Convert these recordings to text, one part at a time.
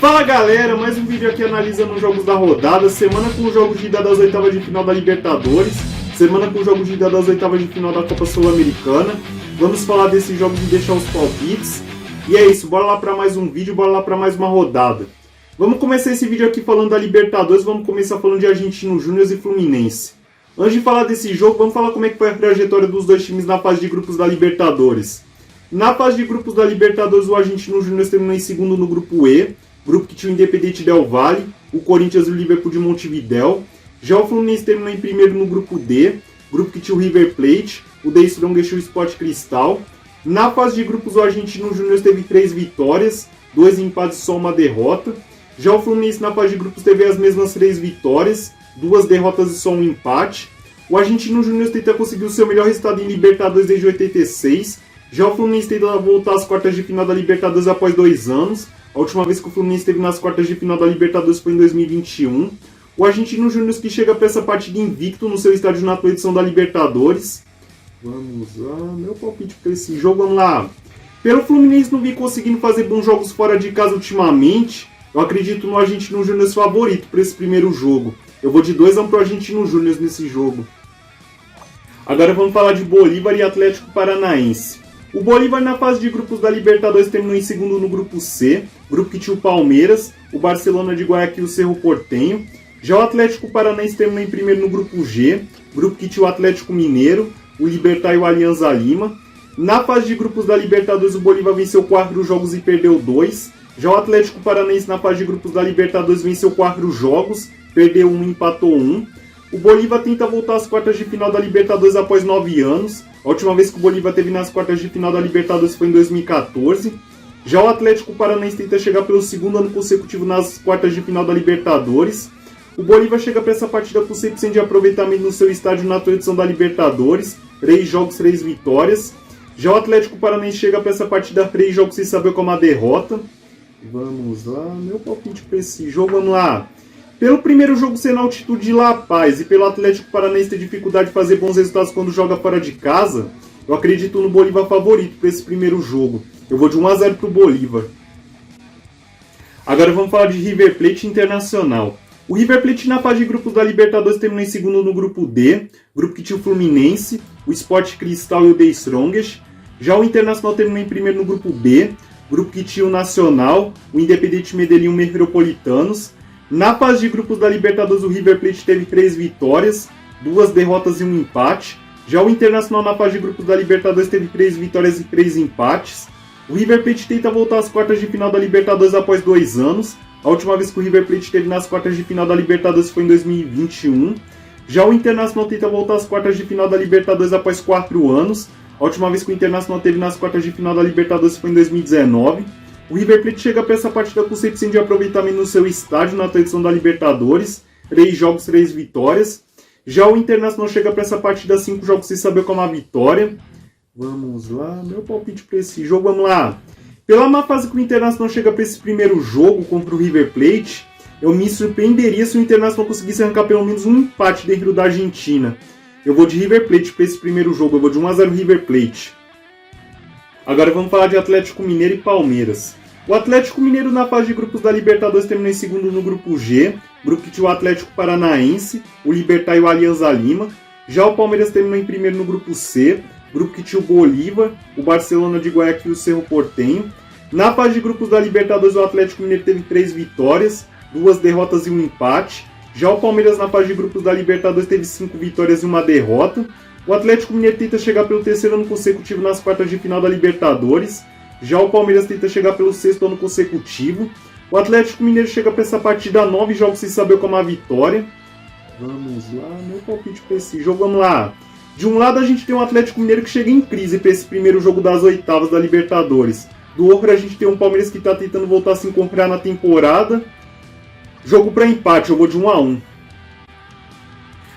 Fala galera, mais um vídeo aqui analisando os jogos da rodada, semana com os jogos de ida das oitavas de final da Libertadores, semana com os jogos de ida das oitavas de final da Copa Sul-Americana. Vamos falar desses jogos e deixar os palpites. E é isso, bora lá para mais um vídeo, bora lá para mais uma rodada. Vamos começar esse vídeo aqui falando da Libertadores, vamos começar falando de Argentino Júnior e Fluminense. Antes de falar desse jogo, vamos falar como é que foi a trajetória dos dois times na fase de grupos da Libertadores. Na fase de grupos da Libertadores, o Argentino Júnior terminou em segundo no grupo E, grupo que tinha o Independiente Del Valle, o Corinthians e o Liverpool de Montevidéu. Já o Fluminense terminou em primeiro no grupo D, grupo que tinha o River Plate, o The Strongest e o Sport Cristal. Na fase de grupos, o Argentino Júnior teve 3 vitórias, 2 empates e só uma derrota. Já o Fluminense na fase de grupos teve as mesmas 3 vitórias, 2 derrotas e só um empate. O Argentino Júnior tenta conseguir o seu melhor resultado em Libertadores desde 86. Já o Fluminense tenta voltar às quartas de final da Libertadores após 2 anos. A última vez que o Fluminense esteve nas quartas de final da Libertadores foi em 2021. O Argentino Júnior que chega para essa partida invicto no seu estádio na atual edição da Libertadores. Vamos lá, meu palpite para esse jogo, vamos lá. Pelo Fluminense não vem conseguindo fazer bons jogos fora de casa ultimamente. Eu acredito no Argentino Júnior favorito para esse primeiro jogo. Eu vou de 2-1 para o Argentino Júnior nesse jogo. Agora vamos falar de Bolívar e Atlético Paranaense. O Bolívar na fase de grupos da Libertadores terminou em segundo no grupo C, grupo que tinha o Palmeiras, o Barcelona de Guayaquil e o Cerro Porteño. Já o Atlético Paranaense terminou em primeiro no grupo G, grupo que tinha o Atlético Mineiro, o Libertad e o Alianza Lima. Na fase de grupos da Libertadores, o Bolívar venceu 4 jogos e perdeu 2. Já o Atlético Paranaense na fase de grupos da Libertadores venceu 4 jogos, perdeu 1 e empatou 1. O Bolívar tenta voltar às quartas de final da Libertadores após 9 anos. A última vez que o Bolívar esteve nas quartas de final da Libertadores foi em 2014. Já o Atlético Paranaense tenta chegar pelo segundo ano consecutivo nas quartas de final da Libertadores. O Bolívar chega para essa partida com 100% de aproveitamento no seu estádio na atual edição da Libertadores. 3 jogos, 3 vitórias. Já o Atlético Paranaense chega para essa partida 3 jogos sem saber como a derrota. Vamos lá, meu palpite para esse jogo, vamos lá. Pelo primeiro jogo ser na altitude de La Paz e pelo Atlético Paranaense ter dificuldade de fazer bons resultados quando joga fora de casa, eu acredito no Bolívar favorito para esse primeiro jogo. Eu vou de 1-0 para o Bolívar. Agora vamos falar de River Plate Internacional. O River Plate na fase de grupos da Libertadores terminou em segundo no grupo D, grupo que tinha o Fluminense, o Sport Cristal e o The Strongest. Já o Internacional terminou em primeiro no grupo B, grupo que tinha o Nacional, o Independiente Medellín e o Metropolitanos. Na fase de grupos da Libertadores, o River Plate teve 3 vitórias, 2 derrotas e 1 empate. Já o Internacional na fase de grupos da Libertadores teve 3 vitórias e 3 empates. O River Plate tenta voltar às quartas de final da Libertadores após 2 anos. A última vez que o River Plate esteve nas quartas de final da Libertadores foi em 2021. Já o Internacional tenta voltar às quartas de final da Libertadores após 4 anos. A última vez que o Internacional esteve nas quartas de final da Libertadores foi em 2019. O River Plate chega para essa partida com 100% de aproveitamento no seu estádio na atual edição da Libertadores. 3 jogos, 3 vitórias. Já o Internacional chega para essa partida 5 jogos sem saber como a vitória. Vamos lá, meu palpite para esse jogo, vamos lá. Pela má fase que o Internacional chega para esse primeiro jogo contra o River Plate, eu me surpreenderia se o Internacional conseguisse arrancar pelo menos um empate dentro da Argentina. Eu vou de River Plate para esse primeiro jogo, eu vou de 1-0 River Plate. Agora vamos falar de Atlético Mineiro e Palmeiras. O Atlético Mineiro na fase de grupos da Libertadores terminou em segundo no grupo G, grupo que tinha o Atlético Paranaense, o Libertad e o Alianza Lima. Já o Palmeiras terminou em primeiro no grupo C, grupo que tinha o Bolívar, o Barcelona de Guayaquil e o Cerro Porteño. Na fase de grupos da Libertadores, o Atlético Mineiro teve 3 vitórias, 2 derrotas e 1 empate. Já o Palmeiras na fase de grupos da Libertadores teve 5 vitórias e 1 derrota. O Atlético Mineiro tenta chegar pelo 3º ano consecutivo nas quartas de final da Libertadores. Já o Palmeiras tenta chegar pelo 6º ano consecutivo. O Atlético Mineiro chega para essa partida 9 jogos sem saber como a vitória. Vamos lá, meu palpite para esse jogo, vamos lá. De um lado a gente tem um Atlético Mineiro que chega em crise para esse primeiro jogo das oitavas da Libertadores. Do outro a gente tem um Palmeiras que está tentando voltar a se encontrar na temporada. Jogo para empate, eu vou de 1-1.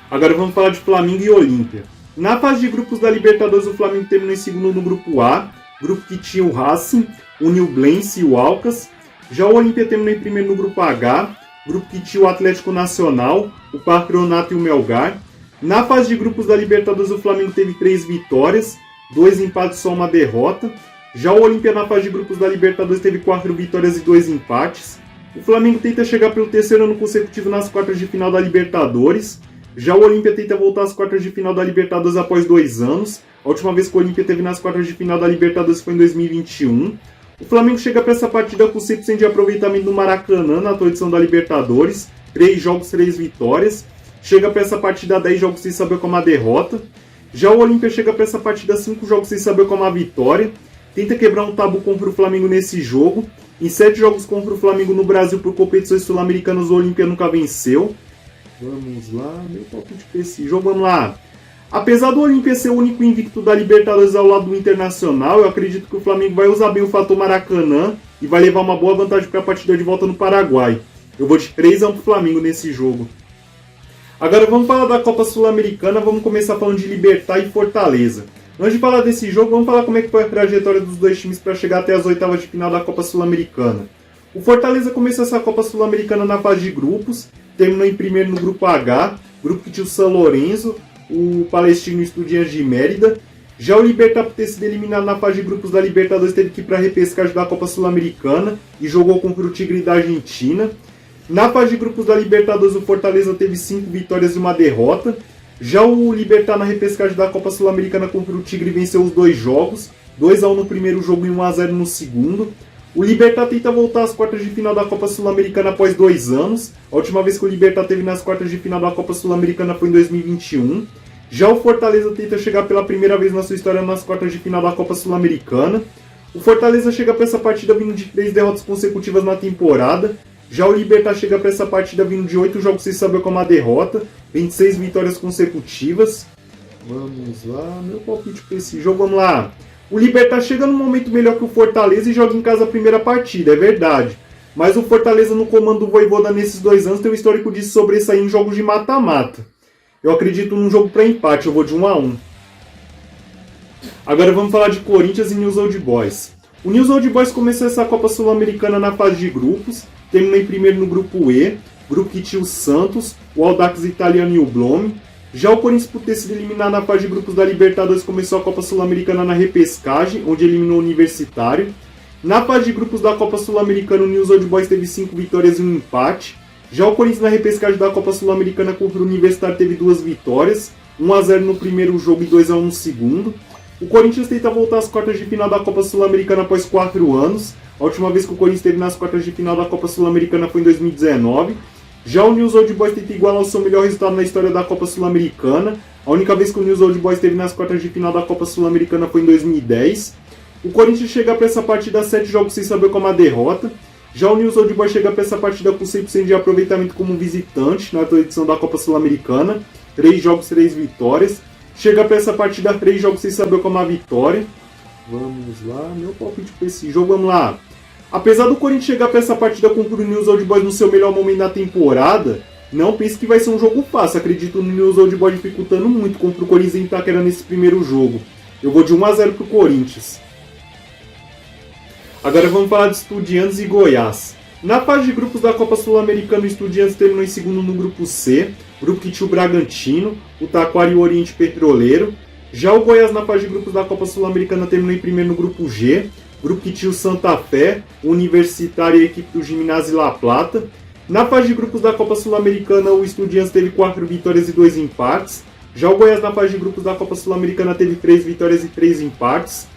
Agora vamos falar de Flamengo e Olímpia. Na fase de grupos da Libertadores, o Flamengo terminou em segundo no grupo A, grupo que tinha o Racing, o Nublense e o Alcas. Já o Olímpia terminou em primeiro no grupo H, grupo que tinha o Atlético Nacional, o Patronato e o Melgar. Na fase de grupos da Libertadores, o Flamengo teve 3 vitórias, 2 empates e só uma derrota. Já o Olímpia na fase de grupos da Libertadores teve 4 vitórias e 2 empates. O Flamengo tenta chegar pelo terceiro ano consecutivo nas quartas de final da Libertadores. Já o Olímpia tenta voltar às quartas de final da Libertadores após 2 anos. A última vez que o Olímpia esteve nas quartas de final da Libertadores foi em 2021. O Flamengo chega para essa partida com 100% de aproveitamento no Maracanã, na atual edição da Libertadores. 3 jogos, 3 vitórias. Chega para essa partida 10 jogos sem saber como a derrota. Já o Olímpia chega para essa partida 5 jogos sem saber como a vitória. Tenta quebrar um tabu contra o Flamengo nesse jogo. Em 7 jogos contra o Flamengo no Brasil por competições sul-americanas, o Olímpia nunca venceu. Vamos lá, meu palpite para esse jogo, vamos lá. Apesar do Olímpia ser o único invicto da Libertadores ao lado do Internacional, eu acredito que o Flamengo vai usar bem o fator Maracanã e vai levar uma boa vantagem para a partida de volta no Paraguai. Eu vou de 3-1 para o Flamengo nesse jogo. Agora vamos falar da Copa Sul-Americana, vamos começar falando de Libertad e Fortaleza. Antes de falar desse jogo, vamos falar como é que foi a trajetória dos dois times para chegar até as oitavas de final da Copa Sul-Americana. O Fortaleza começou essa Copa Sul-Americana na fase de grupos, terminou em primeiro no grupo H, grupo que tinha o São Lourenço, o Palestino e o Estudiantes de Mérida. Já o Libertad, por ter sido eliminado na fase de grupos da Libertadores, teve que ir para a repescagem da Copa Sul-Americana e jogou contra o Tigre da Argentina. Na fase de grupos da Libertadores, o Fortaleza teve 5 vitórias e 1 derrota. Já o Libertad na repescagem da Copa Sul-Americana contra o Tigre venceu os 2 jogos, 2-1 no primeiro jogo e 1-0 no segundo. O Libertad tenta voltar às quartas de final da Copa Sul-Americana após 2 anos. A última vez que o Libertad esteve nas quartas de final da Copa Sul-Americana foi em 2021. Já o Fortaleza tenta chegar pela primeira vez na sua história nas quartas de final da Copa Sul-Americana. O Fortaleza chega para essa partida vindo de 3 derrotas consecutivas na temporada. Já o Libertad chega para essa partida vindo de 8 jogos sem saber como a derrota, 26 vitórias consecutivas. Vamos lá, meu palpite para esse jogo, vamos lá. O Libertad chega num momento melhor que o Fortaleza e joga em casa a primeira partida, é verdade. Mas o Fortaleza no comando do Vojvoda nesses 2 anos tem um histórico de sobressair em jogos de mata-mata. Eu acredito num jogo para empate, eu vou de 1-1. Agora vamos falar de Corinthians e Newell's Old Boys. O Newell's Old Boys começou essa Copa Sul-Americana na fase de grupos, terminou em primeiro no grupo E, grupo que tinha o Santos, o Audax Italiano e o Blooming. Já o Corinthians, por ter sido eliminado na fase de grupos da Libertadores, começou a Copa Sul-Americana na repescagem, onde eliminou o Universitário. Na fase de grupos da Copa Sul-Americana, o Newell's Old Boys teve 5 vitórias e 1 empate. Já o Corinthians na repescagem da Copa Sul-Americana contra o Universitário teve 2 vitórias, 1-0 no primeiro jogo e 2-1 no segundo. O Corinthians tenta voltar às quartas de final da Copa Sul-Americana após 4 anos. A última vez que o Corinthians esteve nas quartas de final da Copa Sul-Americana foi em 2019. Já o Newell's Old Boys tenta igualar o seu melhor resultado na história da Copa Sul-Americana. A única vez que o Newell's Old Boys esteve nas quartas de final da Copa Sul-Americana foi em 2010. O Corinthians chega para essa partida 7 jogos sem saber como a derrota. Já o Newell's Old Boys chega para essa partida com 100% de aproveitamento como visitante na atual edição da Copa Sul-Americana. 3 jogos, 3 vitórias. Chega para essa partida 3 jogos sem saber como a vitória. Vamos lá, meu palpite para esse jogo, vamos lá. Apesar do Corinthians chegar para essa partida contra o Newell's Old Boys no seu melhor momento da temporada, não pense que vai ser um jogo fácil. Acredito no Newell's Old Boys dificultando muito contra o Corinthians em Itaquera nesse primeiro jogo. Eu vou de 1-0 para o Corinthians. Agora vamos falar de Estudiantes e Goiás. Na fase de grupos da Copa Sul-Americana, o Estudiantes terminou em segundo no grupo C, grupo que tinha o Bragantino, o Taquara e o Oriente Petroleiro. Já o Goiás na fase de grupos da Copa Sul-Americana terminou em primeiro no grupo G, grupo que tinha o Santa Fé, o Universitário e a equipe do Gimnasia La Plata. Na fase de grupos da Copa Sul-Americana, o Estudiantes teve 4 vitórias e 2 empates. Já o Goiás na fase de grupos da Copa Sul-Americana teve 3 vitórias e 3 empates.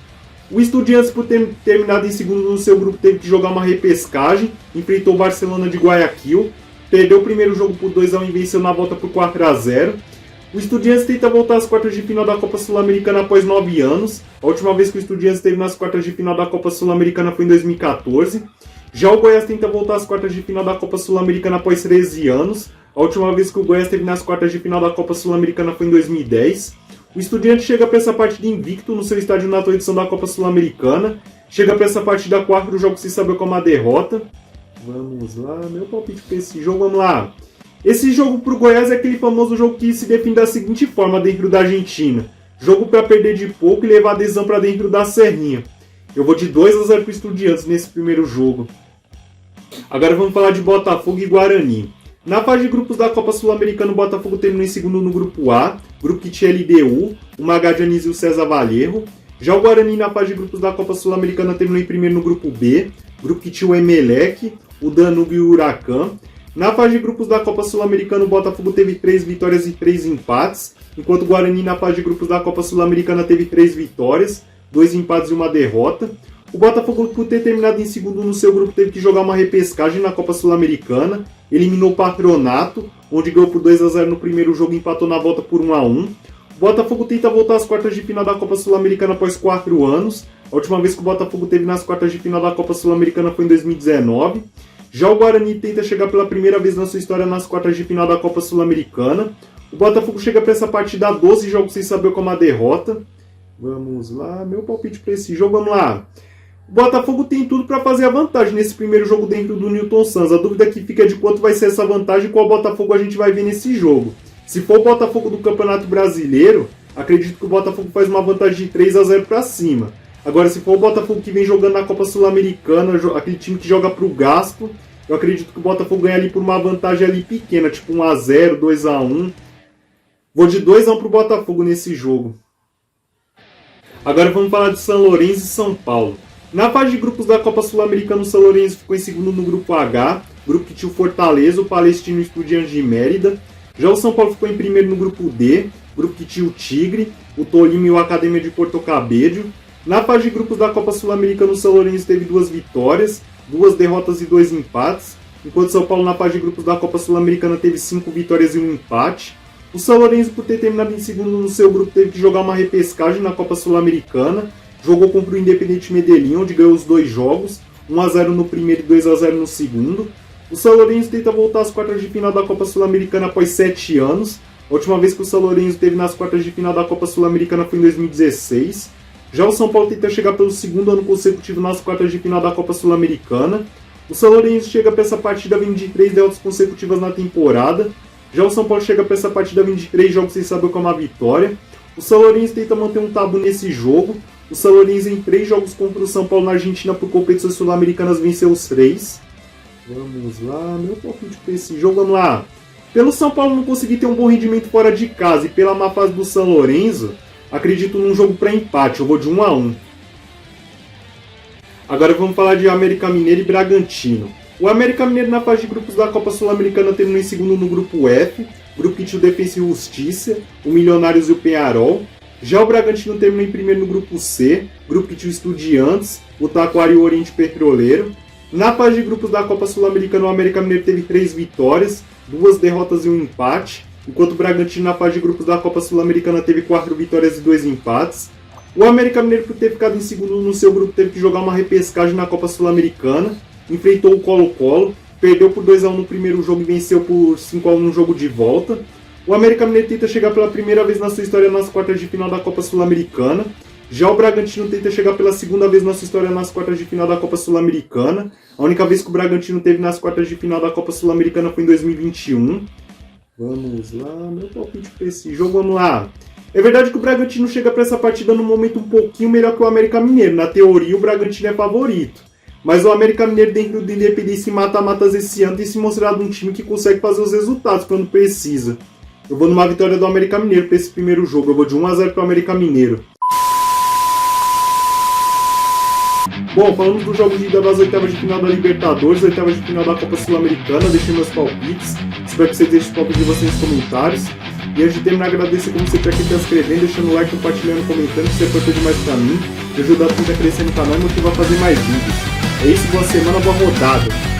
O Estudiantes, por ter terminado em segundo no seu grupo, teve que jogar uma repescagem, enfrentou o Barcelona de Guayaquil, perdeu o primeiro jogo por 2-1 e venceu na volta por 4-0. O Estudiantes tenta voltar às quartas de final da Copa Sul-Americana após 9 anos. A última vez que o Estudiantes esteve nas quartas de final da Copa Sul-Americana foi em 2014. Já o Goiás tenta voltar às quartas de final da Copa Sul-Americana após 13 anos. A última vez que o Goiás esteve nas quartas de final da Copa Sul-Americana foi em 2010. O Estudiantes chega para essa partida invicto no seu estádio na atual edição da Copa Sul-Americana. Chega para essa partida 4 jogos sem saber como a derrota. Vamos lá, meu palpite para esse jogo, vamos lá. Esse jogo para o Goiás é aquele famoso jogo que se define da seguinte forma dentro da Argentina. Jogo para perder de pouco e levar adesão para dentro da serrinha. Eu vou de 2-0 para o Estudiantes nesse primeiro jogo. Agora vamos falar de Botafogo e Guarani. Na fase de grupos da Copa Sul-Americana, o Botafogo terminou em segundo no grupo A, grupo que tinha LDU, o Magadianis e o César Valerro. Já o Guarani na fase de grupos da Copa Sul-Americana terminou em primeiro no grupo B, grupo que tinha o Emelec, o Danúbio e o Huracan. Na fase de grupos da Copa Sul-Americana, o Botafogo teve 3 vitórias e 3 empates, enquanto o Guarani na fase de grupos da Copa Sul-Americana teve 3 vitórias, 2 empates e 1 derrota. O Botafogo, por ter terminado em segundo no seu grupo, teve que jogar uma repescagem na Copa Sul-Americana, eliminou o Patronato, onde ganhou por 2-0 no primeiro jogo e empatou na volta por 1-1. O Botafogo tenta voltar às quartas de final da Copa Sul-Americana após 4 anos. A última vez que o Botafogo teve nas quartas de final da Copa Sul-Americana foi em 2019. Já o Guarani tenta chegar pela primeira vez na sua história nas quartas de final da Copa Sul-Americana. O Botafogo chega para essa partida a 12 jogos sem saber como a derrota. Vamos lá, meu palpite para esse jogo, vamos lá. O Botafogo tem tudo para fazer a vantagem nesse primeiro jogo dentro do Newton Santos. A dúvida que fica é de quanto vai ser essa vantagem e qual Botafogo a gente vai ver nesse jogo. Se for o Botafogo do Campeonato Brasileiro, acredito que o Botafogo faz uma vantagem de 3-0 para cima. Agora, se for o Botafogo que vem jogando na Copa Sul-Americana, aquele time que joga pro gasto, eu acredito que o Botafogo ganha ali por uma vantagem ali pequena, tipo 1-0, 2-1. Vou de 2-1 pro Botafogo nesse jogo. Agora vamos falar de São Lourenço e São Paulo. Na fase de grupos da Copa Sul-Americana, o São Lourenço ficou em segundo no grupo H, grupo que tinha o Fortaleza, o Palestino e o Estudiantes de Mérida. Já o São Paulo ficou em primeiro no grupo D, grupo que tinha o Tigre, o Tolima e o Academia de Porto Cabedelo. Na fase de grupos da Copa Sul-Americana, o São Lourenço teve 2 vitórias, 2 derrotas e 2 empates, enquanto o São Paulo na fase de grupos da Copa Sul-Americana teve 5 vitórias e 1 empate. O São Lourenço, por ter terminado em segundo no seu grupo, teve que jogar uma repescagem na Copa Sul-Americana, jogou contra o Independiente Medellín, onde ganhou os 2 jogos, 1-0 no primeiro e 2-0 no segundo. O São Lourenço tenta voltar às quartas de final da Copa Sul-Americana após 7 anos. A última vez que o São Lourenço esteve nas quartas de final da Copa Sul-Americana foi em 2016. Já o São Paulo tenta chegar pelo segundo ano consecutivo nas quartas de final da Copa Sul-Americana. O São Lourenço chega para essa partida vindo de 3 derrotas consecutivas na temporada. Já o São Paulo chega para essa partida vindo de 3 jogos sem saber como a vitória. O São Lourenço tenta manter um tabu nesse jogo. O São Lourenço, em 3 jogos contra o São Paulo na Argentina por competições sul-americanas, venceu os 3. Vamos lá, meu palpite para esse jogo, vamos lá. Pelo São Paulo não conseguir ter um bom rendimento fora de casa e pela má fase do São Lourenço, acredito num jogo para empate, eu vou de 1-1. Agora vamos falar de América Mineiro e Bragantino. O América Mineiro na fase de grupos da Copa Sul-Americana terminou em segundo no grupo F, grupo que tinha o Defensa e Justiça, o Milionários e o Peñarol. Já o Bragantino terminou em primeiro no grupo C, grupo que tinha o Estudiantes, o Taquari e o Oriente Petroleiro. Na fase de grupos da Copa Sul-Americana, o América Mineiro teve 3 vitórias, 2 derrotas e 1 empate, enquanto o Bragantino na fase de grupos da Copa Sul-Americana teve 4 vitórias e 2 empates. O América Mineiro, por ter ficado em segundo no seu grupo, teve que jogar uma repescagem na Copa Sul-Americana, enfrentou o Colo-Colo, perdeu por 2-1 no primeiro jogo e venceu por 5-1 no jogo de volta. O América Mineiro tenta chegar pela primeira vez na sua história nas quartas de final da Copa Sul-Americana. Já o Bragantino tenta chegar pela segunda vez na sua história nas quartas de final da Copa Sul-Americana. A única vez que o Bragantino teve nas quartas de final da Copa Sul-Americana foi em 2021. Vamos lá, meu palpite para esse jogo, vamos lá. É verdade que o Bragantino chega para essa partida num momento um pouquinho melhor que o América Mineiro. Na teoria, o Bragantino é favorito. Mas o América Mineiro, dentro do Independência e mata-matas esse ano, tem se mostrado um time que consegue fazer os resultados quando precisa. Eu vou numa vitória do América Mineiro para esse primeiro jogo. Eu vou de 1-0 para o América Mineiro. Bom, falando dos jogos de ida das oitavas de final da Libertadores, oitavas de final da Copa Sul-Americana, deixei meus palpites. Espero que vocês deixem os palpites de vocês nos comentários. E antes de terminar, agradecer como sempre aqui, se inscrevendo, deixando o like, compartilhando, comentando, que isso é importante demais pra mim. Me ajuda a crescer no canal e motiva a fazer mais vídeos. É isso, boa semana, boa rodada.